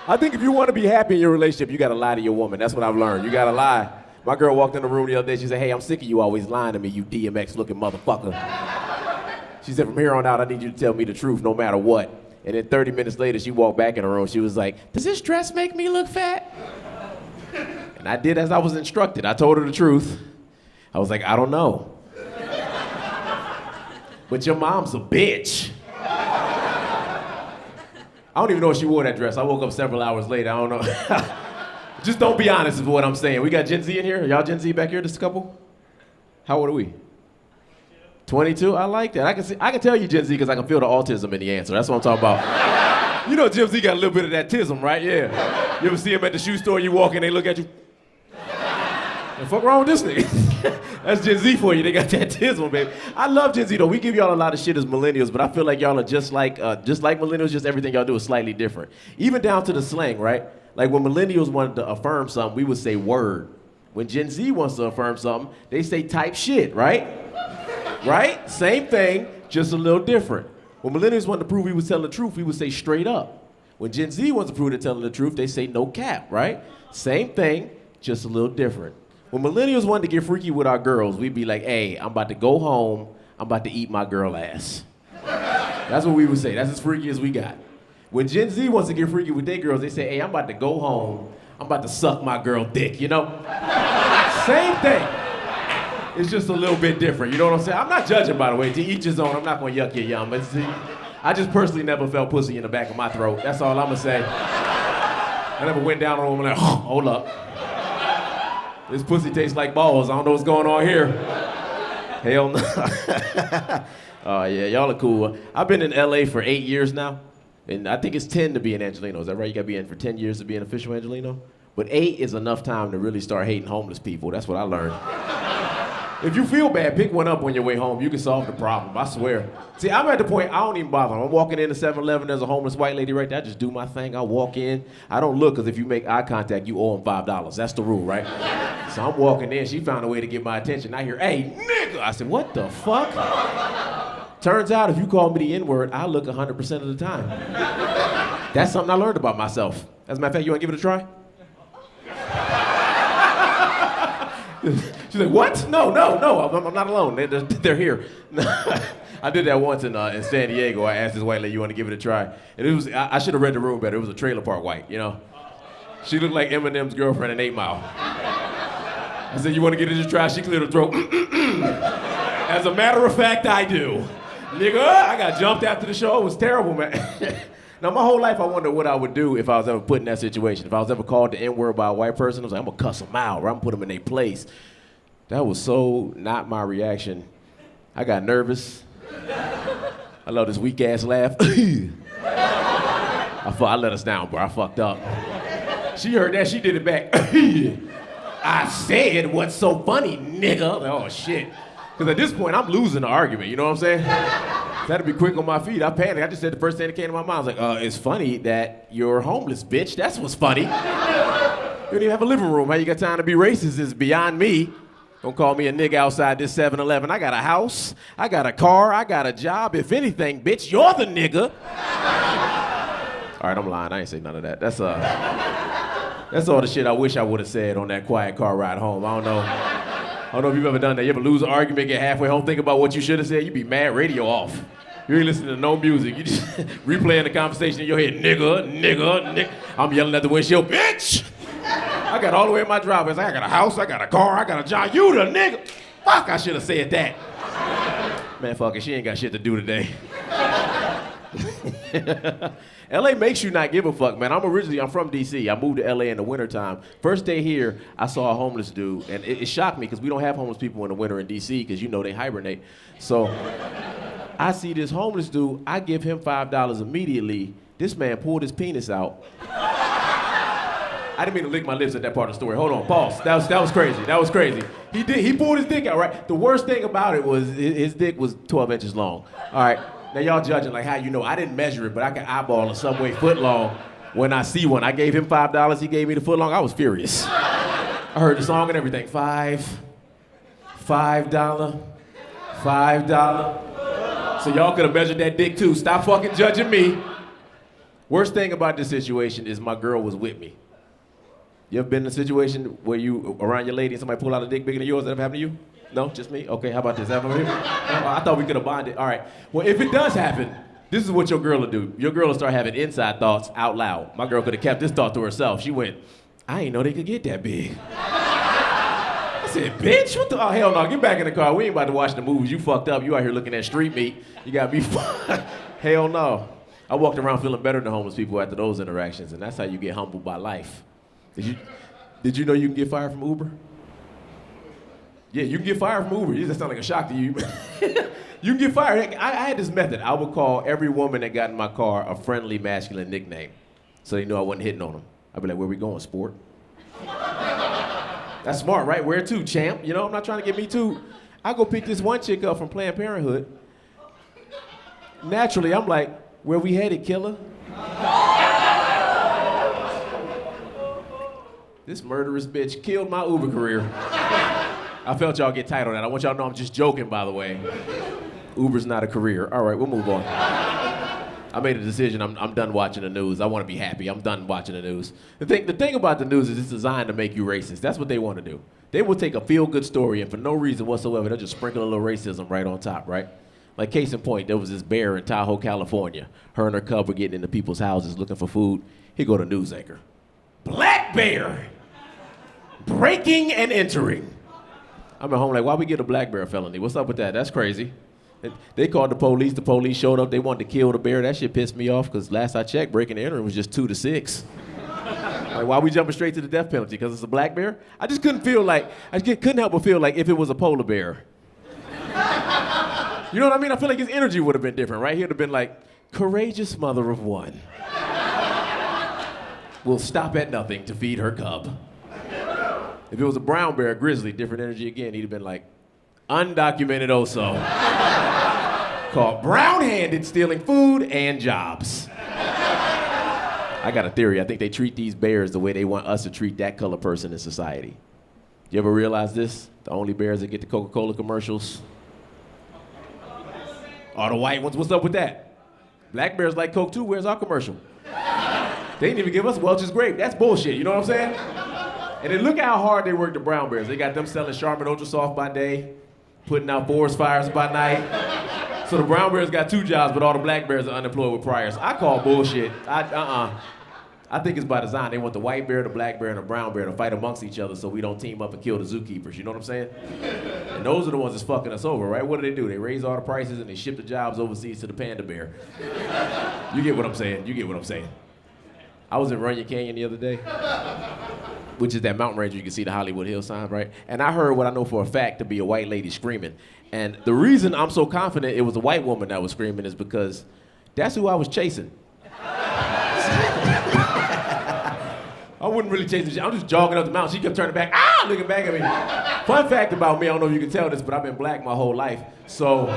I think if you want to be happy in your relationship, you got to lie to your woman. That's what I've learned. You got to lie. My girl walked in the room the other day. She said, hey, I'm sick of you always lying to me, you DMX-looking motherfucker. She said, from here on out, I need you to tell me the truth no matter what. And then 30 minutes later, she walked back in the room. She was like, does this dress make me look fat? And I did as I was instructed. I told her the truth. I was like, I don't know. But your mom's a bitch. I don't even know if she wore that dress. I woke up several hours later. I don't know. Just don't be honest is what I'm saying. We got Gen Z in here. Are y'all Gen Z back here, just a couple? How old are we? 22? I like that. I can tell you Gen Z because I can feel the autism in the answer. That's what I'm talking about. You know Gen Z got a little bit of that tism, right? Yeah. You ever see them at the shoe store, you walk in, they look at you. The fuck wrong with this nigga? That's Gen Z for you. They got that tism, baby. I love Gen Z though. We give y'all a lot of shit as millennials, but I feel like y'all are just like millennials. Just everything y'all do is slightly different. Even down to the slang, right? Like when millennials wanted to affirm something, we would say word. When Gen Z wants to affirm something, they say type shit, right? Right? Same thing, just a little different. When millennials wanted to prove we was telling the truth, we would say straight up. When Gen Z wants to prove they're telling the truth, they say no cap, right? Same thing, just a little different. When millennials wanted to get freaky with our girls, we'd be like, hey, I'm about to go home, I'm about to eat my girl ass. That's what we would say. That's as freaky as we got. When Gen Z wants to get freaky with their girls, they say, hey, I'm about to go home, I'm about to suck my girl dick, you know? Same thing. It's just a little bit different, you know what I'm saying? I'm not judging, by the way. To each his own. I'm not gonna yuck your yum. I just personally never felt pussy in the back of my throat. That's all I'm gonna say. I never went down on him and like, oh, hold up. This pussy tastes like balls. I don't know what's going on here. Hell no. Oh yeah, y'all are cool. I've been in LA for 8 years now. And I think it's 10 to be an Angelino. Is that right? You gotta be in for 10 years to be an official Angelino? But 8 is enough time to really start hating homeless people. That's what I learned. If you feel bad, pick one up on your way home. You can solve the problem, I swear. See, I'm at the point, I don't even bother. I'm walking into 7-Eleven, there's a homeless white lady right there. I just do my thing, I walk in. I don't look, because if you make eye contact, you owe them $5. That's the rule, right? So I'm walking in, she found a way to get my attention. I hear, hey, nigga! I said, what the fuck? Turns out, if you call me the N-word, I look 100% of the time. That's something I learned about myself. As a matter of fact, you wanna give it a try? She's like, what? No, I'm not alone. They're here. I did that once in San Diego. I asked this white lady, you want to give it a try? And it was, I should have read the room better. It was a trailer park white, you know? She looked like Eminem's girlfriend in 8 Mile. I said, you want to give it a try? She cleared her throat. As a matter of fact, I do. Nigga, I got jumped after the show. It was terrible, man. Now, my whole life, I wondered what I would do if I was ever put in that situation. If I was ever called the N-word by a white person, I was like, I'm gonna cuss them out, or I'm gonna put them in their place. That was so not my reaction. I got nervous. I love this weak-ass laugh. I let us down, bro. I fucked up. She heard that, she did it back. I said, what's so funny, nigga? Oh, shit. Because at this point, I'm losing the argument, you know what I'm saying? I had to be quick on my feet. I panicked. I just said the first thing that came to my mind. I was like, it's funny that you're homeless, bitch. That's what's funny. You don't even have a living room. How you got time to be racist is beyond me. Don't call me a nigga outside this 7-Eleven. I got a house. I got a car. I got a job. If anything, bitch, you're the nigga. All right, I'm lying. I ain't say none of that. That's all the shit I wish I would have said on that quiet car ride home. I don't know if you've ever done that. You ever lose an argument, get halfway home, think about what you should have said, you be mad, radio off. You ain't listening to no music. You just replaying the conversation in your head. Nigga. I'm yelling at the windshield, bitch! I got all the way in my driveway. I got a house, I got a car, I got a job. You the nigga! Fuck, I should have said that. Man, fuck it, she ain't got shit to do today. LA makes you not give a fuck, man. I'm from DC. I moved to LA in the wintertime. First day here, I saw a homeless dude, and it shocked me because we don't have homeless people in the winter in DC because you know they hibernate. So I see this homeless dude, I give him $5 immediately. This man pulled his penis out. I didn't mean to lick my lips at that part of the story. Hold on, pause. That was crazy. That was crazy. He pulled his dick out, right? The worst thing about it was his dick was 12 inches long. All right. Now y'all judging like how you know. I didn't measure it, but I can eyeball a Subway foot long when I see one. I gave him $5, he gave me the foot long. I was furious. I heard the song and everything. $5. So y'all could have measured that dick too. Stop fucking judging me. Worst thing about this situation is my girl was with me. You ever been in a situation where you around your lady and somebody pull out a dick bigger than yours? That ever happened to you? No, just me? Okay, how about this? That happened to you? I thought we could have bonded. All right. Well, if it does happen, this is what your girl will do. Your girl will start having inside thoughts out loud. My girl could have kept this thought to herself. She went, I ain't know they could get that big. I said, bitch, what the, oh, hell no, get back in the car. We ain't about to watch the movies. You fucked up. You out here looking at street meat. You got me hell no. I walked around feeling better than homeless people after those interactions, and that's how you get humbled by life. Did you know you can get fired from Uber? Yeah, you can get fired from Uber. That sounds like a shock to you. You can get fired. I had this method. I would call every woman that got in my car a friendly masculine nickname, so they knew I wasn't hitting on them. I'd be like, where we going, sport? That's smart, right? Where to, champ? You know, I'm not trying to get me too. I go pick this one chick up from Planned Parenthood. Naturally, I'm like, where we headed, killer? This murderous bitch killed my Uber career. I felt y'all get tight on that. I want y'all to know I'm just joking, by the way. Uber's not a career. All right, we'll move on. I made a decision. I'm done watching the news. I want to be happy. I'm done watching the news. The thing about the news is it's designed to make you racist. That's what they want to do. They will take a feel-good story and for no reason whatsoever, they'll just sprinkle a little racism right on top, right? Like case in point, there was this bear in Tahoe, California. Her and her cub were getting into people's houses looking for food. Here go the news anchor. Black bear breaking and entering. I'm at home like, why we get a black bear felony? What's up with that? That's crazy. They called the police. The police showed up. They wanted to kill the bear. That shit pissed me off because last I checked, breaking and entering was just 2 to 6. Like, why we jumping straight to the death penalty? Because it's a black bear? I just couldn't help but feel like if it was a polar bear. You know what I mean? I feel like his energy would have been different, right? He would have been like, courageous mother of one will stop at nothing to feed her cub. If it was a brown bear, grizzly, different energy again, he'd have been like, undocumented oso, called brown-handed stealing food and jobs. I got a theory. I think they treat these bears the way they want us to treat that color person in society. You ever realize this? The only bears that get the Coca-Cola commercials are the white ones. What's up with that? Black bears like Coke too. Where's our commercial? They didn't even give us Welch's grape. That's bullshit. You know what I'm saying? And then look how hard they work the brown bears. They got them selling Charmin Ultra Soft by day, putting out forest fires by night. So the brown bears got 2 jobs, but all the black bears are unemployed with priors. I call bullshit. I think it's by design. They want the white bear, the black bear, and the brown bear to fight amongst each other so we don't team up and kill the zookeepers. You know what I'm saying? And those are the ones that's fucking us over, right? What do? They raise all the prices and they ship the jobs overseas to the panda bear. You get what I'm saying? I was in Runyon Canyon the other day, which is that mountain range you can see the Hollywood Hills sign, right? And I heard what I know for a fact to be a white lady screaming. And the reason I'm so confident it was a white woman that was screaming is because that's who I was chasing. I wasn't really chasing shit. I'm just jogging up the mountain. She kept turning back, looking back at me. Fun fact about me, I don't know if you can tell this, but I've been black my whole life. So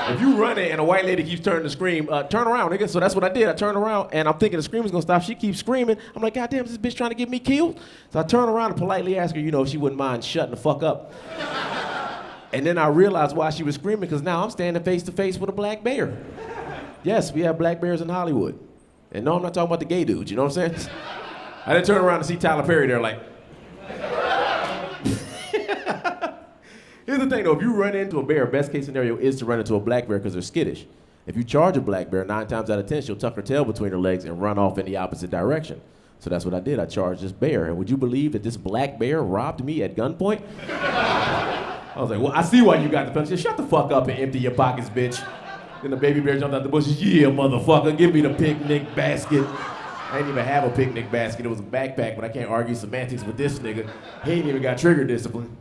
if you running and a white lady keeps turning to scream, turn around, nigga. So that's what I did. I turned around and I'm thinking the screaming's gonna stop. She keeps screaming. I'm like, God damn, is this bitch trying to get me killed? So I turn around and politely ask her, if she wouldn't mind shutting the fuck up. And then I realized why she was screaming, because now I'm standing face to face with a black bear. Yes, we have black bears in Hollywood. And no, I'm not talking about the gay dudes, you know what I'm saying? I didn't turn around and see Tyler Perry there like. Here's the thing though, if you run into a bear, best case scenario is to run into a black bear because they're skittish. If you charge a black bear, 9 times out of 10, she'll tuck her tail between her legs and run off in the opposite direction. So that's what I did, I charged this bear. And would you believe that this black bear robbed me at gunpoint? I was like, well, I see why you got the pen. She said, shut the fuck up and empty your pockets, bitch. Then the baby bear jumped out the bushes, yeah, motherfucker, give me the picnic basket. I didn't even have a picnic basket. It was a backpack, but I can't argue semantics with this nigga. He ain't even got trigger discipline.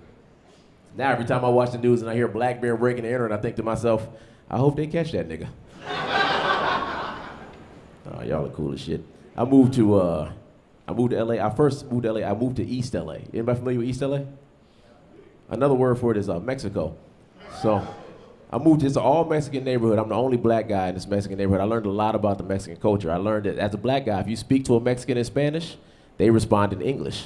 Now every time I watch the news and I hear black bear breaking and entering, I think to myself, I hope they catch that nigga. Oh, y'all are cool as shit. I moved to LA. I first moved to LA. I moved to East LA. Anybody familiar with East LA? Another word for it is Mexico. So I moved to this all Mexican neighborhood. I'm the only black guy in this Mexican neighborhood. I learned a lot about the Mexican culture. I learned that as a black guy, if you speak to a Mexican in Spanish, they respond in English.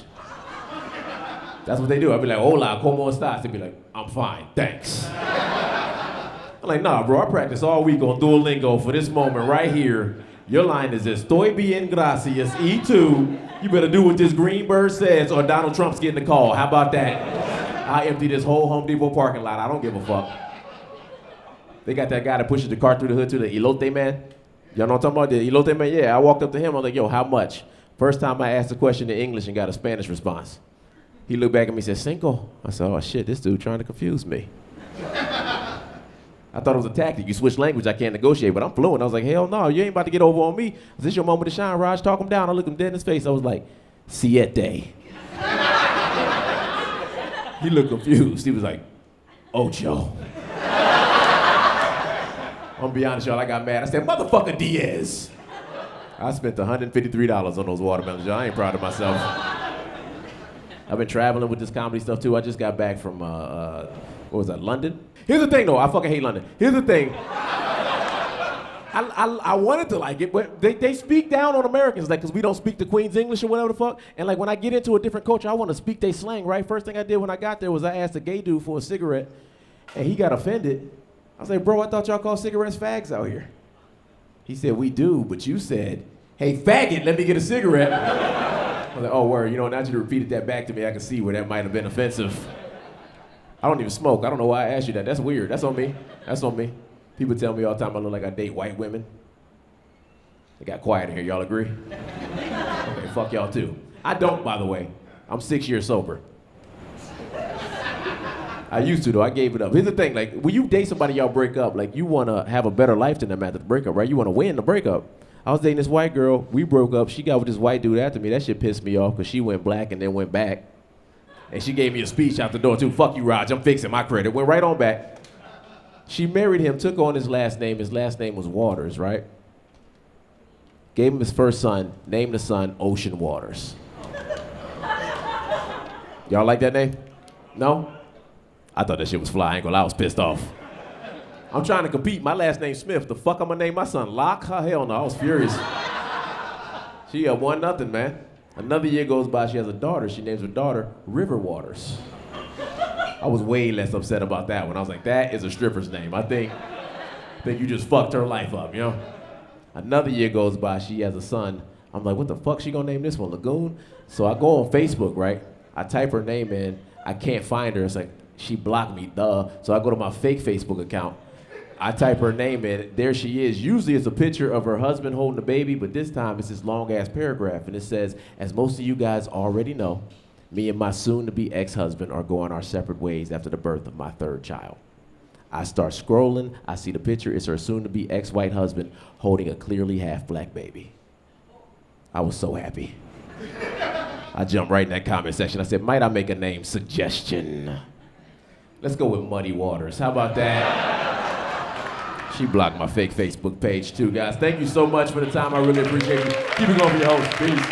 That's what they do. I'd be like, hola, ¿cómo estás? They'd be like, I'm fine, thanks. I'm like, nah, bro, I practice all week on Duolingo for this moment right here. Your line is estoy bien gracias, E2. You better do what this green bird says or Donald Trump's getting the call. How about that? I empty this whole Home Depot parking lot. I don't give a fuck. They got that guy that pushes the cart through the hood to the Elote man. Y'all know what I'm talking about? The Elote man? Yeah, I walked up to him. I was like, yo, how much? First time I asked the question in English and got a Spanish response. He looked back at me and said, cinco. I said, oh shit, this dude trying to confuse me. I thought it was a tactic. You switch language, I can't negotiate, but I'm fluent. I was like, hell no, you ain't about to get over on me. Is this your moment to shine, Raj? Talk him down. I looked him dead in his face. I was like, siete. He looked confused. He was like, ocho. I'm gonna be honest, y'all, I got mad. I said, motherfucker Diaz. I spent $153 on those watermelons, y'all. I ain't proud of myself. I've been traveling with this comedy stuff too. I just got back from, what was that, London? Here's the thing though, I fucking hate London. Here's the thing. I wanted to like it, but they speak down on Americans, like, cause we don't speak the Queen's English or whatever the fuck. And like when I get into a different culture, I wanna speak their slang, right? First thing I did when I got there was I asked a gay dude for a cigarette, and he got offended. I was like, bro, I thought y'all called cigarettes fags out here. He said, we do, but you said, hey, faggot, let me get a cigarette. I was like, oh, word, you know, now that you repeated that back to me, I can see where that might have been offensive. I don't even smoke. I don't know why I asked you that. That's weird. That's on me. That's on me. People tell me all the time I look like I date white women. It got quiet in here. Y'all agree? Okay, fuck y'all too. I don't, by the way. I'm 6 years sober. I used to, though. I gave it up. Here's the thing. Like, when you date somebody, y'all break up, like, you want to have a better life than them after the breakup, right? You want to win the breakup. I was dating this white girl. We broke up. She got with this white dude after me. That shit pissed me off because she went black and then went back. And she gave me a speech out the door, too. Fuck you, Raj. I'm fixing my credit. Went right on back. She married him, took on his last name. His last name was Waters, right? Gave him his first son, named the son Ocean Waters. Y'all like that name? No? I thought that shit was fly. I ain't gonna lie, I was pissed off. I'm trying to compete. My last name's Smith. The fuck I'm gonna name my son? Locke? Hell no, I was furious. She up 1-0, man. Another year goes by, she has a daughter. She names her daughter River Waters. I was way less upset about that one. I was like, that is a stripper's name. I think you just fucked her life up, you know? Another year goes by, she has a son. I'm like, what the fuck she gonna name this one? Lagoon? So I go on Facebook, right? I type her name in. I can't find her. It's like, she blocked me, duh. So I go to my fake Facebook account. I type her name in, there she is. Usually it's a picture of her husband holding a baby, but this time it's this long ass paragraph, and it says, as most of you guys already know, me and my soon-to-be ex-husband are going our separate ways after the birth of my third child. I start scrolling, I see the picture, it's her soon-to-be ex-white husband holding a clearly half-black baby. I was so happy. I jumped right in that comment section. I said, might I make a name suggestion? Let's go with Muddy Waters. How about that? She blocked my fake Facebook page too, guys. Thank you so much for the time. I really appreciate you. Keep it going for your host. Peace.